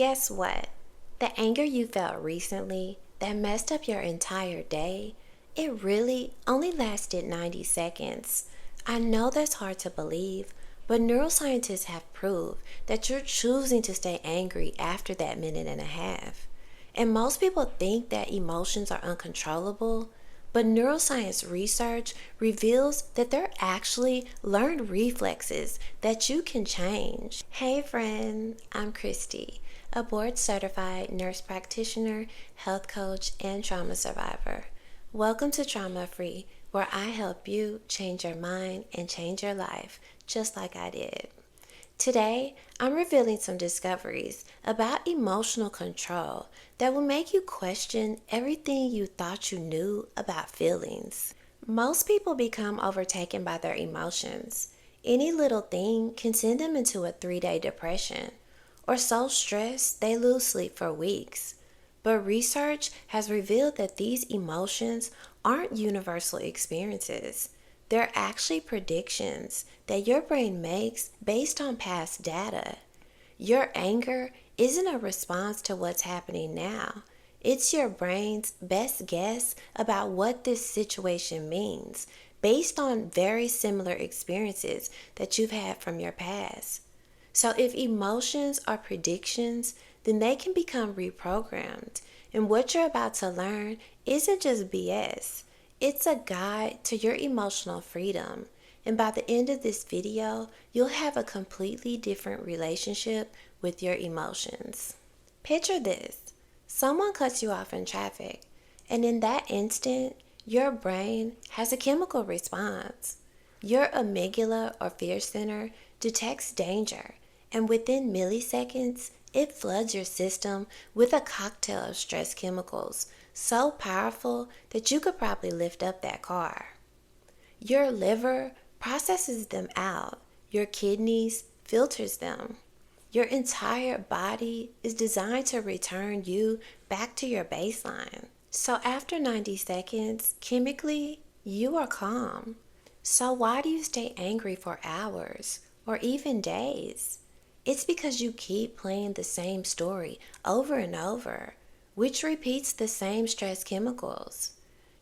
Guess what? The anger you felt recently that messed up your entire day, it really only lasted 90 seconds. I know that's hard to believe, but neuroscientists have proved that you're choosing to stay angry after that minute and a half. And most people think that emotions are uncontrollable, but neuroscience research reveals that they're actually learned reflexes that you can change. Hey friend, I'm Christy, a board certified nurse practitioner, health coach, and trauma survivor. Welcome to Trauma Free, where I help you change your mind and change your life, just like I did. Today, I'm revealing some discoveries about emotional control that will make you question everything you thought you knew about feelings. Most people become overtaken by their emotions. Any little thing can send them into a 3-day depression, or so stressed they lose sleep for weeks. But research has revealed that these emotions aren't universal experiences. They're actually predictions that your brain makes based on past data. Your anger isn't a response to what's happening now. It's your brain's best guess about what this situation means based on very similar experiences that you've had from your past. So if emotions are predictions, then they can become reprogrammed. And what you're about to learn isn't just BS. It's a guide to your emotional freedom. And by the end of this video, you'll have a completely different relationship with your emotions. Picture this. Someone cuts you off in traffic, and in that instant, your brain has a chemical response. Your amygdala or fear center detects danger, and within milliseconds, it floods your system with a cocktail of stress chemicals so powerful that you could probably lift up that car. Your liver processes them out. Your kidneys filters them. Your entire body is designed to return you back to your baseline. So after 90 seconds, chemically, you are calm. So why do you stay angry for hours or even days? It's because you keep playing the same story over and over, which repeats the same stress chemicals.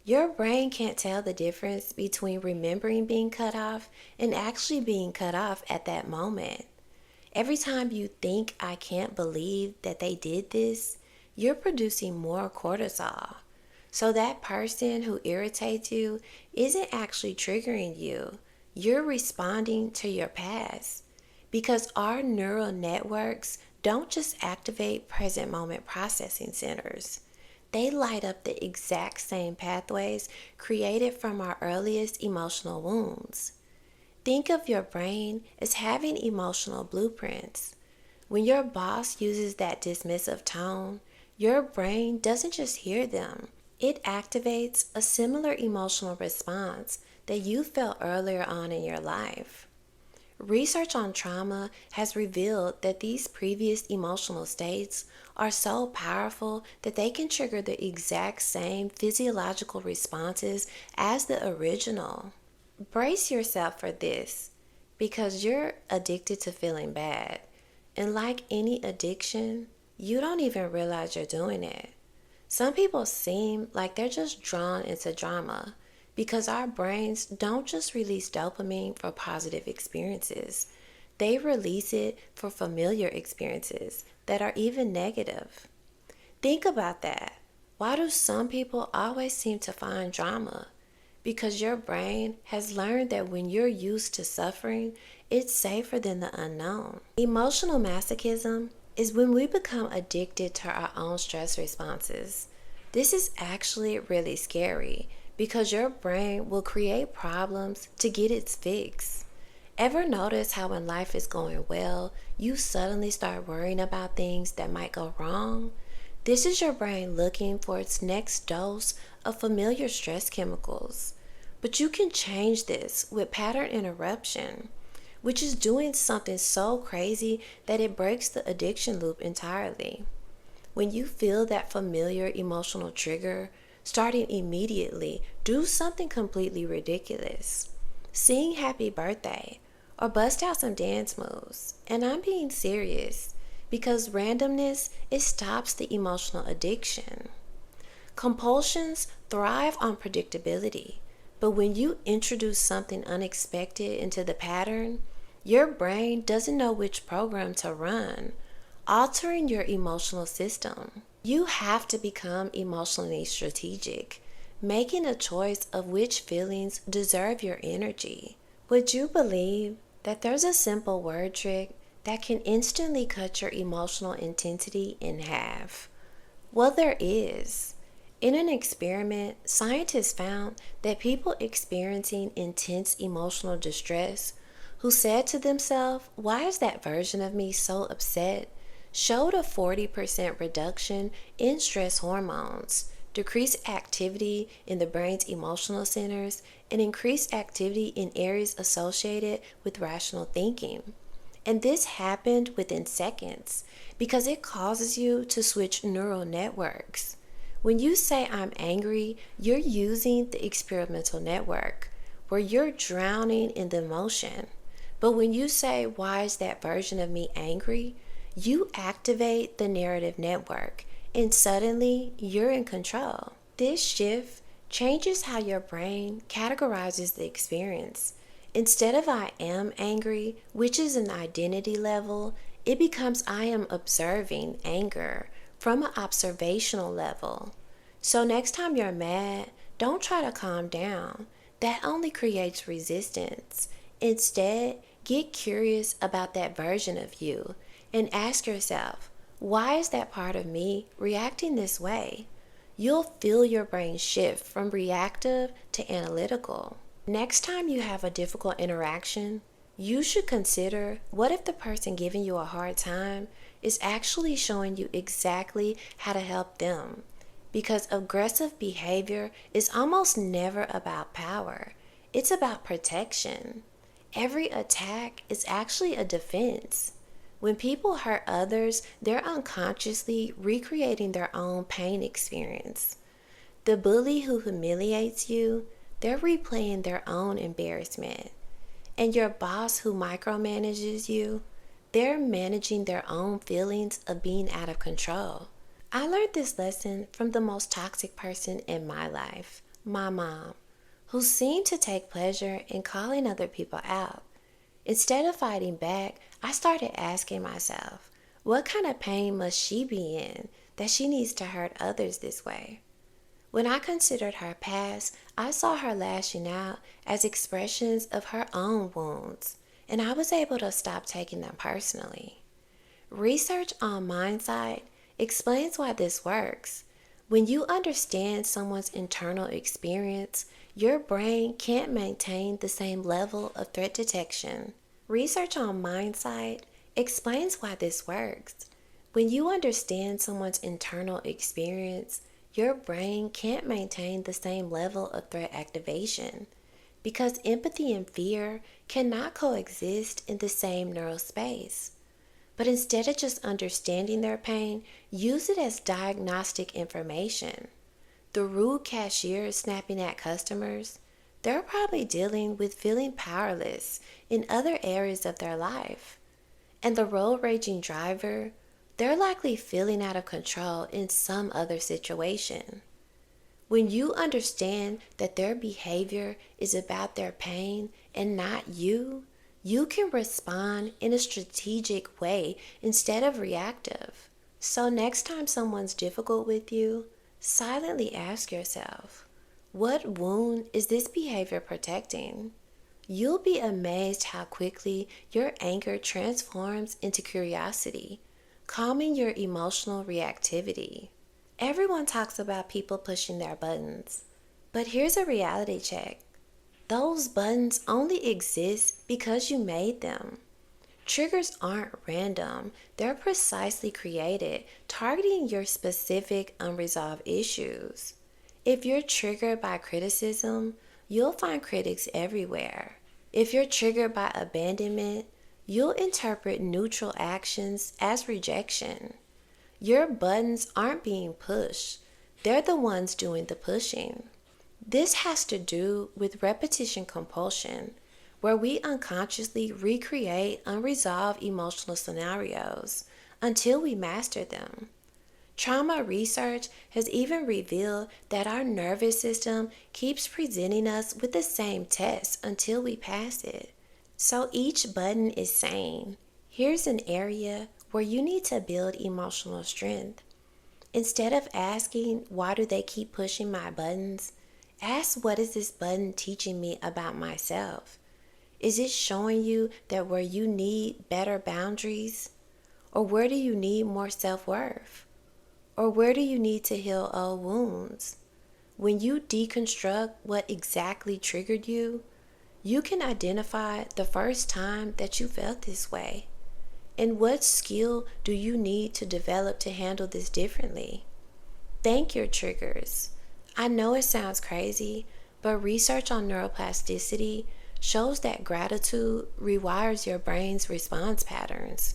Your brain can't tell the difference between remembering being cut off and actually being cut off at that moment. Every time you think, I can't believe that they did this, you're producing more cortisol. So that person who irritates you isn't actually triggering you. You're responding to your past. Because our neural networks don't just activate present moment processing centers. They light up the exact same pathways created from our earliest emotional wounds. Think of your brain as having emotional blueprints. When your boss uses that dismissive tone, your brain doesn't just hear them. It activates a similar emotional response that you felt earlier on in your life. Research on trauma has revealed that these previous emotional states are so powerful that they can trigger the exact same physiological responses as the original. Brace yourself for this, because you're addicted to feeling bad. And like any addiction, you don't even realize you're doing it. Some people seem like they're just drawn into drama, because our brains don't just release dopamine for positive experiences. They release it for familiar experiences that are even negative. Think about that. Why do some people always seem to find drama? Because your brain has learned that when you're used to suffering, it's safer than the unknown. Emotional masochism is when we become addicted to our own stress responses. This is actually really scary, because your brain will create problems to get its fix. Ever notice how when life is going well, you suddenly start worrying about things that might go wrong? This is your brain looking for its next dose of familiar stress chemicals. But you can change this with pattern interruption, which is doing something so crazy that it breaks the addiction loop entirely. When you feel that familiar emotional trigger, starting immediately, do something completely ridiculous. Sing happy birthday or bust out some dance moves. And I'm being serious, because randomness, it stops the emotional addiction. Compulsions thrive on predictability, but when you introduce something unexpected into the pattern, your brain doesn't know which program to run, altering your emotional system. You have to become emotionally strategic, making a choice of which feelings deserve your energy. Would you believe that there's a simple word trick that can instantly cut your emotional intensity in half? Well, there is. In an experiment, scientists found that people experiencing intense emotional distress who said to themselves, "Why is that version of me so upset?" showed a 40% reduction in stress hormones, decreased activity in the brain's emotional centers, and increased activity in areas associated with rational thinking. And this happened within seconds because it causes you to switch neural networks. When you say "I'm angry," you're using the experimental network where you're drowning in the emotion. But when you say "Why is that version of me angry?" you activate the narrative network and suddenly you're in control. This shift changes how your brain categorizes the experience. Instead of "I am angry," which is an identity level, it becomes "I am observing anger" from an observational level. So next time you're mad, don't try to calm down. That only creates resistance. Instead, get curious about that version of you and ask yourself, why is that part of me reacting this way? You'll feel your brain shift from reactive to analytical. Next time you have a difficult interaction, you should consider, what if the person giving you a hard time is actually showing you exactly how to help them? Because aggressive behavior is almost never about power, it's about protection. Every attack is actually a defense. When people hurt others, they're unconsciously recreating their own pain experience. The bully who humiliates you, they're replaying their own embarrassment. And your boss who micromanages you, they're managing their own feelings of being out of control. I learned this lesson from the most toxic person in my life, my mom, who seemed to take pleasure in calling other people out. Instead of fighting back, I started asking myself, what kind of pain must she be in that she needs to hurt others this way? When I considered her past, I saw her lashing out as expressions of her own wounds, and I was able to stop taking them personally. Research on mindsight explains why this works. When you understand someone's internal experience, your brain can't maintain the same level of threat detection. Research on mindsight explains why this works. When you understand someone's internal experience, your brain can't maintain the same level of threat activation because empathy and fear cannot coexist in the same neural space. But instead of just understanding their pain, use it as diagnostic information. The rude cashier snapping at customers, they're probably dealing with feeling powerless in other areas of their life. And the road raging driver, they're likely feeling out of control in some other situation. When you understand that their behavior is about their pain and not you, you can respond in a strategic way instead of reactive. So next time someone's difficult with you, silently ask yourself, what wound is this behavior protecting? You'll be amazed how quickly your anger transforms into curiosity, calming your emotional reactivity. Everyone talks about people pushing their buttons, but here's a reality check. Those buttons only exist because you made them. Triggers aren't random, they're precisely created, targeting your specific unresolved issues. If you're triggered by criticism, you'll find critics everywhere. If you're triggered by abandonment, you'll interpret neutral actions as rejection. Your buttons aren't being pushed, they're the ones doing the pushing. This has to do with repetition compulsion, where we unconsciously recreate unresolved emotional scenarios until we master them. Trauma research has even revealed that our nervous system keeps presenting us with the same test until we pass it. So each button is saying, here's an area where you need to build emotional strength. Instead of asking, why do they keep pushing my buttons? Ask, what is this button teaching me about myself? Is it showing you that where you need better boundaries? Or where do you need more self-worth? Or where do you need to heal old wounds? When you deconstruct what exactly triggered you, you can identify the first time that you felt this way. And what skill do you need to develop to handle this differently? Thank your triggers. I know it sounds crazy, but research on neuroplasticity shows that gratitude rewires your brain's response patterns.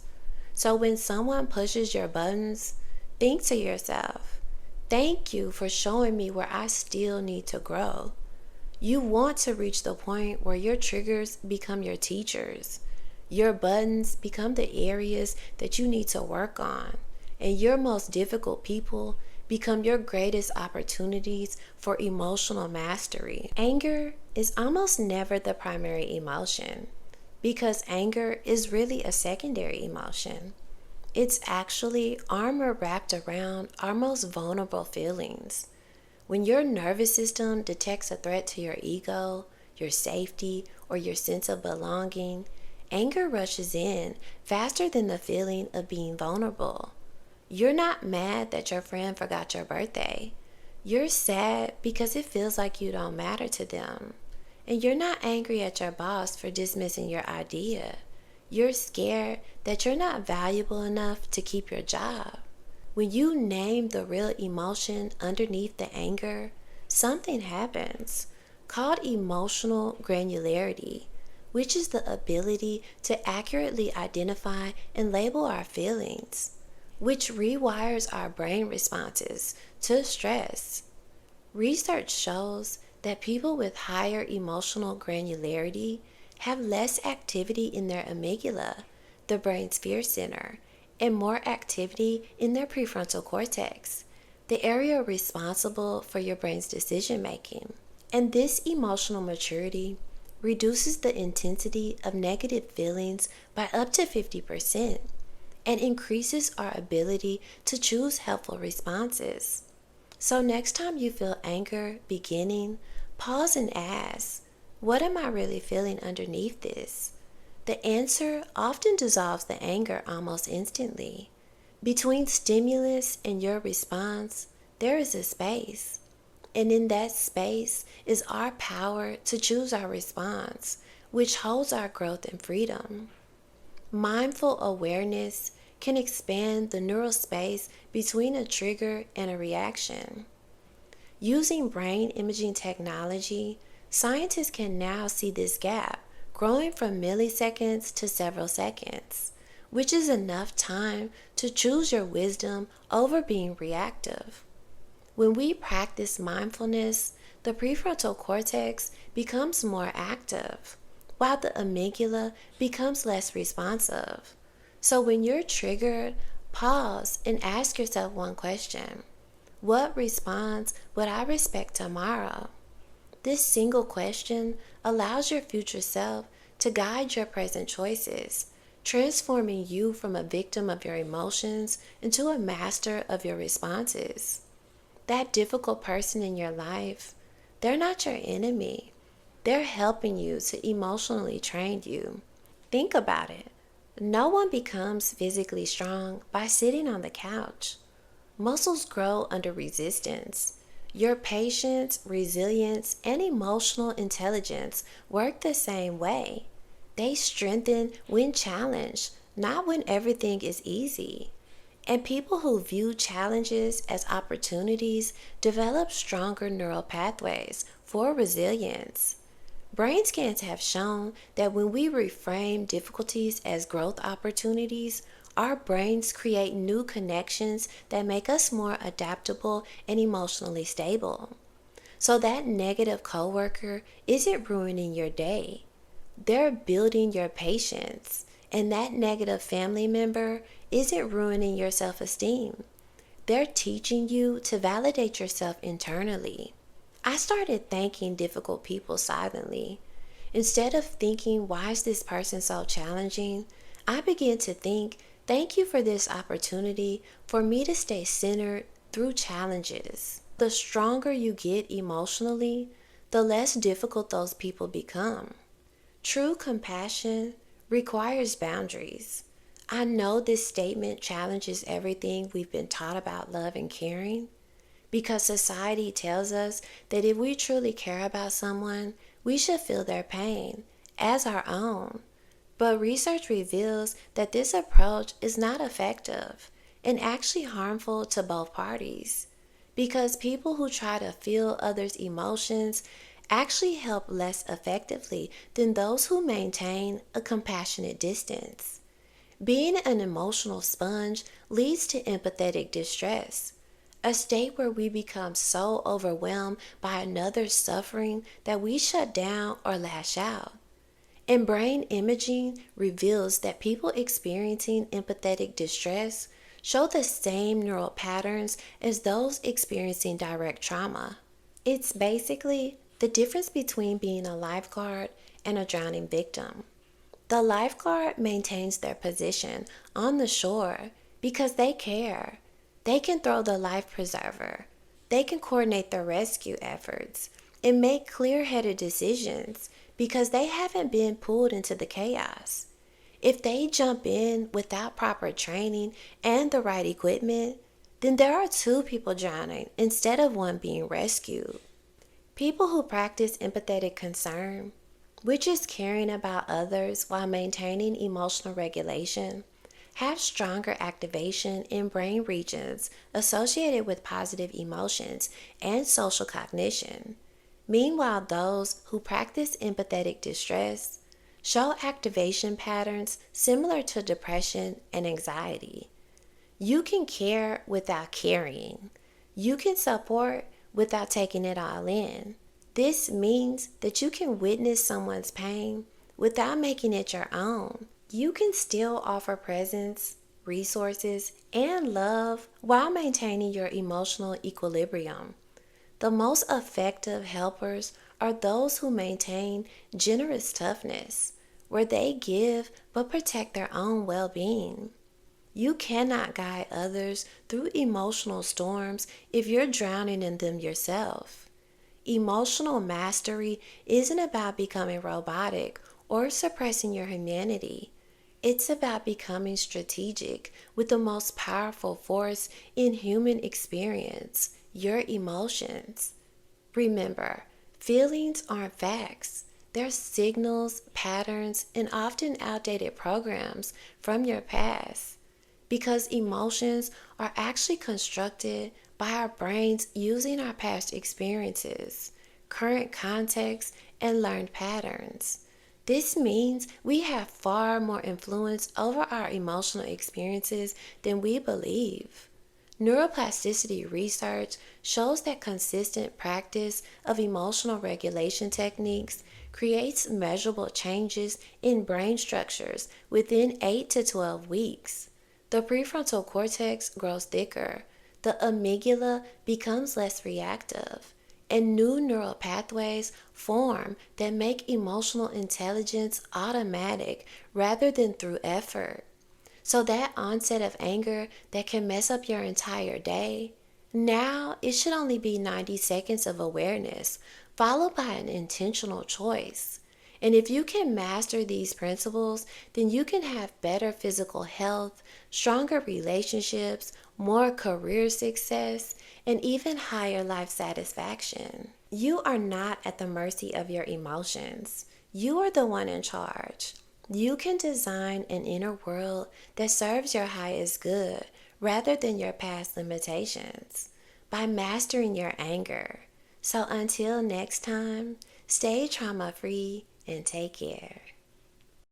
So when someone pushes your buttons, think to yourself, thank you for showing me where I still need to grow. You want to reach the point where your triggers become your teachers. Your buttons become the areas that you need to work on, and your most difficult people become your greatest opportunities for emotional mastery. Anger is almost never the primary emotion because anger is really a secondary emotion. It's actually armor wrapped around our most vulnerable feelings. When your nervous system detects a threat to your ego, your safety, or your sense of belonging, anger rushes in faster than the feeling of being vulnerable. You're not mad that your friend forgot your birthday. You're sad because it feels like you don't matter to them. And you're not angry at your boss for dismissing your idea. You're scared that you're not valuable enough to keep your job. When you name the real emotion underneath the anger, something happens called emotional granularity, which is the ability to accurately identify and label our feelings, which rewires our brain responses to stress. Research shows that people with higher emotional granularity have less activity in their amygdala, the brain's fear center, and more activity in their prefrontal cortex, the area responsible for your brain's decision making. And this emotional maturity reduces the intensity of negative feelings by up to 50% and increases our ability to choose helpful responses. So next time you feel anger beginning, pause and ask, what am I really feeling underneath this? The answer often dissolves the anger almost instantly. Between stimulus and your response, there is a space. And in that space is our power to choose our response, which holds our growth and freedom. Mindful awareness can expand the neural space between a trigger and a reaction. Using brain imaging technology, scientists can now see this gap growing from milliseconds to several seconds, which is enough time to choose your wisdom over being reactive. When we practice mindfulness, the prefrontal cortex becomes more active, while the amygdala becomes less responsive. So when you're triggered, pause and ask yourself one question. What response would I respect tomorrow? This single question allows your future self to guide your present choices, transforming you from a victim of your emotions into a master of your responses. That difficult person in your life, they're not your enemy. They're helping you to emotionally train you. Think about it. No one becomes physically strong by sitting on the couch. Muscles grow under resistance. Your patience, resilience, and emotional intelligence work the same way. They strengthen when challenged, not when everything is easy. And people who view challenges as opportunities develop stronger neural pathways for resilience. Brain scans have shown that when we reframe difficulties as growth opportunities, our brains create new connections that make us more adaptable and emotionally stable. So that negative coworker isn't ruining your day. They're building your patience. And that negative family member isn't ruining your self-esteem. They're teaching you to validate yourself internally. I started thanking difficult people silently. Instead of thinking, why is this person so challenging? I began to think, thank you for this opportunity for me to stay centered through challenges. The stronger you get emotionally, the less difficult those people become. True compassion requires boundaries. I know this statement challenges everything we've been taught about love and caring, because society tells us that if we truly care about someone, we should feel their pain as our own. But research reveals that this approach is not effective and actually harmful to both parties, because people who try to feel others' emotions actually help less effectively than those who maintain a compassionate distance. Being an emotional sponge leads to empathetic distress, a state where we become so overwhelmed by another's suffering that we shut down or lash out. And brain imaging reveals that people experiencing empathetic distress show the same neural patterns as those experiencing direct trauma. It's basically the difference between being a lifeguard and a drowning victim. The lifeguard maintains their position on the shore because they care. They can throw the life preserver. They can coordinate the rescue efforts and make clear-headed decisions because they haven't been pulled into the chaos. If they jump in without proper training and the right equipment, then there are two people drowning instead of one being rescued. People who practice empathetic concern, which is caring about others while maintaining emotional regulation, have stronger activation in brain regions associated with positive emotions and social cognition. Meanwhile, those who practice empathetic distress show activation patterns similar to depression and anxiety. You can care without carrying. You can support without taking it all in. This means that you can witness someone's pain without making it your own. You can still offer presence, resources, and love while maintaining your emotional equilibrium. The most effective helpers are those who maintain generous toughness, where they give but protect their own well-being. You cannot guide others through emotional storms if you're drowning in them yourself. Emotional mastery isn't about becoming robotic or suppressing your humanity. It's about becoming strategic with the most powerful force in human experience, your emotions. Remember, feelings aren't facts. They're signals, patterns, and often outdated programs from your past, because emotions are actually constructed by our brains using our past experiences, current context, and learned patterns. This means we have far more influence over our emotional experiences than we believe. Neuroplasticity research shows that consistent practice of emotional regulation techniques creates measurable changes in brain structures within 8 to 12 weeks. The prefrontal cortex grows thicker, the amygdala becomes less reactive, and new neural pathways form that make emotional intelligence automatic rather than through effort. So that onset of anger that can mess up your entire day, now it should only be 90 seconds of awareness, followed by an intentional choice. And if you can master these principles, then you can have better physical health, stronger relationships, more career success, and even higher life satisfaction. You are not at the mercy of your emotions. You are the one in charge. You can design an inner world that serves your highest good rather than your past limitations by mastering your anger. So until next time, stay trauma free and take care.